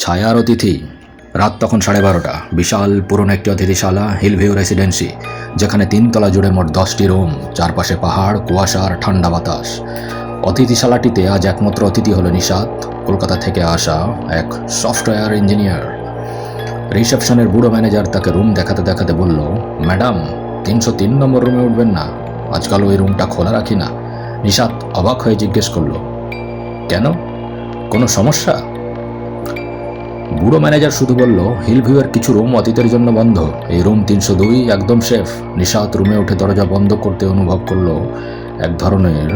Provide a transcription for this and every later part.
ছায়ার অতিথি। রাত তখন 12:30। বিশাল পুরনো একটি অতিথিশালা, হিলভিউ রেসিডেন্সি, যেখানে 3 তলা জুড়ে মোট 10টি রুম, চারপাশে পাহাড়, কুয়াশা আর ঠান্ডা বাতাস। অতিথিশালাটিতে আজ একমাত্র অতিথি হলো নিশাত, কলকাতা থেকে আসা এক সফটওয়্যার ইঞ্জিনিয়ার। রিসেপশনের বুড়ো ম্যানেজার তাকে রুম দেখাতে দেখাতে বলল, ম্যাডাম 303 নম্বর রুমে উঠবেন না, আজকাল ওই রুমটা খোলা রাখি না। নিশাত অবাক হয়ে জিজ্ঞেস করল, কেন, কোনো সমস্যা? বুড়ো ম্যানেজার শুধু বলল, হিলভিউয়ের কিছু রুম অতীতের জন্য বন্ধ, এই রুম 302 একদম সেফ। নিশাত রুমে উঠে দরজা বন্ধ করতে অনুভব করলো এক ধরনের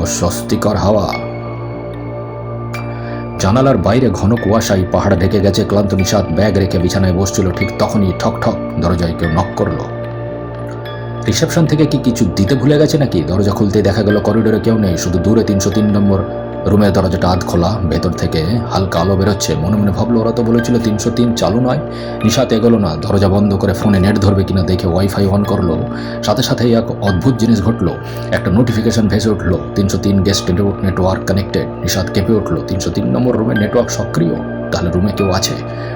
অস্বস্তিকর হাওয়া। জানালার বাইরে ঘন কুয়াশায় পাহাড় ঢেকে গেছে। ক্লান্ত নিশাত ব্যাগ রেখে বিছানায় বসছিল, ঠিক তখনই ঠক ঠক দরজায় কেউ নক করলো। রিসেপশন থেকে কি কিছু দিতে ভুলে গেছে নাকি? দরজা খুলতে দেখা গেল করিডোরে কেউ নেই, শুধু দূরে 303 নম্বর রুমের দরজাটা আধ খোলা, ভেতর থেকে হালকা আলো বেরোচ্ছে। মনে মনে ভাবলো, ওরা তো বলেছিল 303 চালু নয়। নিশাত এগোলো না, দরজা বন্ধ করে ফোনে নেট ধরবে কিনা দেখে ওয়াইফাই অন করলো। সাথে সাথেই এক অদ্ভুত জিনিস ঘটলো, একটা নোটিফিকেশন ভেসে উঠলো, 303 গেস্ট নেটওয়ার্ক কানেক্টেড। নিশাত কেঁপে উঠলো, 303 নম্বর রুমের নেটওয়ার্ক সক্রিয়, তাহলে রুমে কেউ আছে।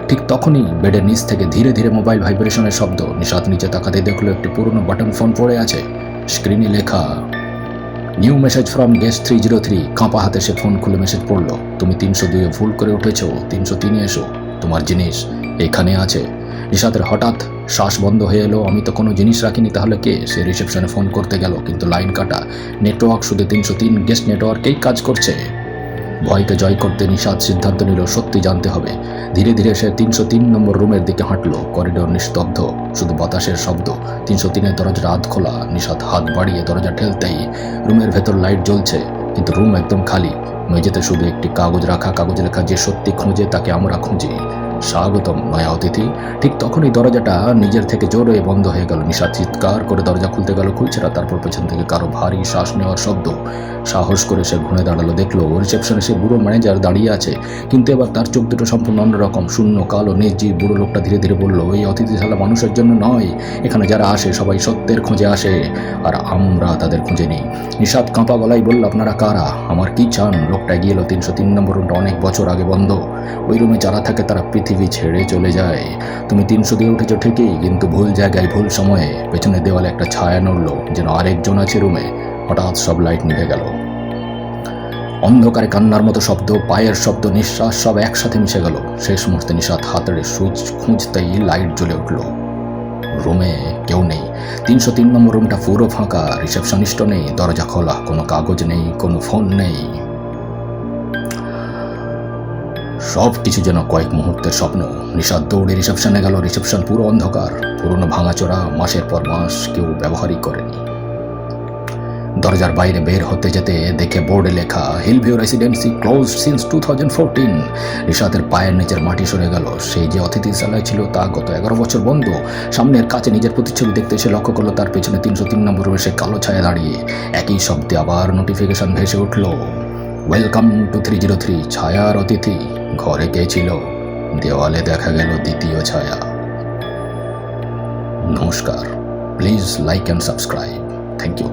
ঠিক তখনই বেডের নিচ থেকে ধীরে ধীরে মোবাইল ভাইব্রেশনের শব্দ। নিশাত নিচে তাকাতে দেখলো একটি পুরনো বাটন ফোন পড়ে আছে, স্ক্রিনে লেখা নিউ মেসেজ ফ্রম গেস্ট 303। কাঁপা হাতে সে ফোন খুলে মেসেজ পড়লো, তুমি 302-এ ভুল করে উঠেছো, 303-এ এসো, তোমার জিনিস এখানে আছে। নিশাতের হঠাৎ শ্বাস বন্ধ হয়ে এলো, আমি তো কোনো জিনিস রাখিনি, তাহলে কে? সে রিসেপশনে ফোন করতে গেল, কিন্তু লাইন কাটা, নেটওয়ার্ক শুধু 303 গেস্ট নেটওয়ার্কেই কাজ করছে। ভয়কে জয় করতে নিশাত সিদ্ধান্ত নিল সত্যি জানতে হবে। ধীরে ধীরে সে 303 নম্বর রুমের দিকে হাঁটলো। করিডোর নিস্তব্ধ, শুধু বাতাসের শব্দ। 303-এর দরজা আধ খোলা। নিশাত হাত বাড়িয়ে দরজা ঠেলতেই রুমের ভেতর লাইট জ্বলছে, কিন্তু রুম একদম খালি। মেঝেতে শুধু একটি কাগজ রাখা, কাগজ লেখা, যে সত্যি খোঁজে তাকে আমরা খুঁজি, স্বাগতম নয়া অতিথি। ঠিক তখনই দরজাটা নিজের থেকে জোরে বন্ধ হয়ে গেল। নিশাত চিৎকার করে দরজা খুলতে গেল, খুলছে না। তারপর পেছন থেকে কারো ভারী শ্বাস নেওয়ার শব্দ। সাহস করে সে ঘুরে দাঁড়ালো, দেখলো রিসেপশনে সে বুড়ো ম্যানেজার দাঁড়িয়ে আছে, কিন্তু এবার তার চোখ দুটো সম্পূর্ণ অন্যরকম, শূন্য, কালো, নির্জীব। বুড়ো লোকটা ধীরে ধীরে বলল, এই অতিথিশালা মানুষের জন্য নয়, এখানে যারা আসে সবাই সত্যের খোঁজে আসে, আর আমরা তাদের খুঁজে নিই। নিশাত কাঁপা গলায় বলল, আপনারা কারা, আমার কি চান? লোকটা এগিয়ে এলো, 303 নম্বর রুমটা অনেক বছর আগে বন্ধ, ওই রুমে যারা থাকে তারা পৃথিবী ছেড়ে চলে যায়। তুমি 302-এ উঠেছো ঠিকই, কিন্তু ভুল জায়গায় ভুল সময়ে। পেছনে দেওয়ালে একটা ছায়া নড়ল, যেন আরেকজন আছে রুমে। হঠাৎ সব লাইট নিভে গেল। অন্ধকারে কান্নার মতো শব্দ, পায়ের শব্দ, নিঃশ্বাস সব একসাথে মিশে গেল। শেষ মুহূর্তে নিশাত হাতের সুইচ খুঁজতেই লাইট জ্বলে উঠল। রুমে কেউ নেই। 303 নম্বর রুমটা পুরো ফাঁকা, রিসেপশনিস্টও নেই, দরজা খোলা, কোনো কাগজ নেই, কোনো ফোন নেই। সব কিছু যেন কয়েক মুহূর্তের স্বপ্ন। নিশাত দৌড়ে রিসেপশনে গেল। রিসেপশন পুরো অন্ধকার, পুরনো ভাঙাচোরা, মাসের পর মাস কেউ ব্যবহারই করেনি। দরজার বাইরে বের হতে যেতে দেখে বোর্ডে লেখা, হিলভিউ রেসিডেন্সি ক্লোজড সিন্স 2014। নিশাতের পায়ের নিচের মাটি সরে গেল। সেই যে অতিথিশালায় ছিল তা গত 11 বছর বন্ধ। সামনের কাছে নিজের প্রতিচ্ছবি দেখতে এসে লক্ষ্য করলো তার পেছনে 303 নম্বর রুমে সে কালো ছায়া দাঁড়িয়ে। একই শব্দে আবার নোটিফিকেশন ভেসে উঠল, ওয়েলকাম টু 303, ছায়ার অতিথি। ঘরে কে ছিল? দেওয়ালে দেখা গেল দ্বিতীয় ছায়া। নমস্কার, please like and subscribe. Thank you.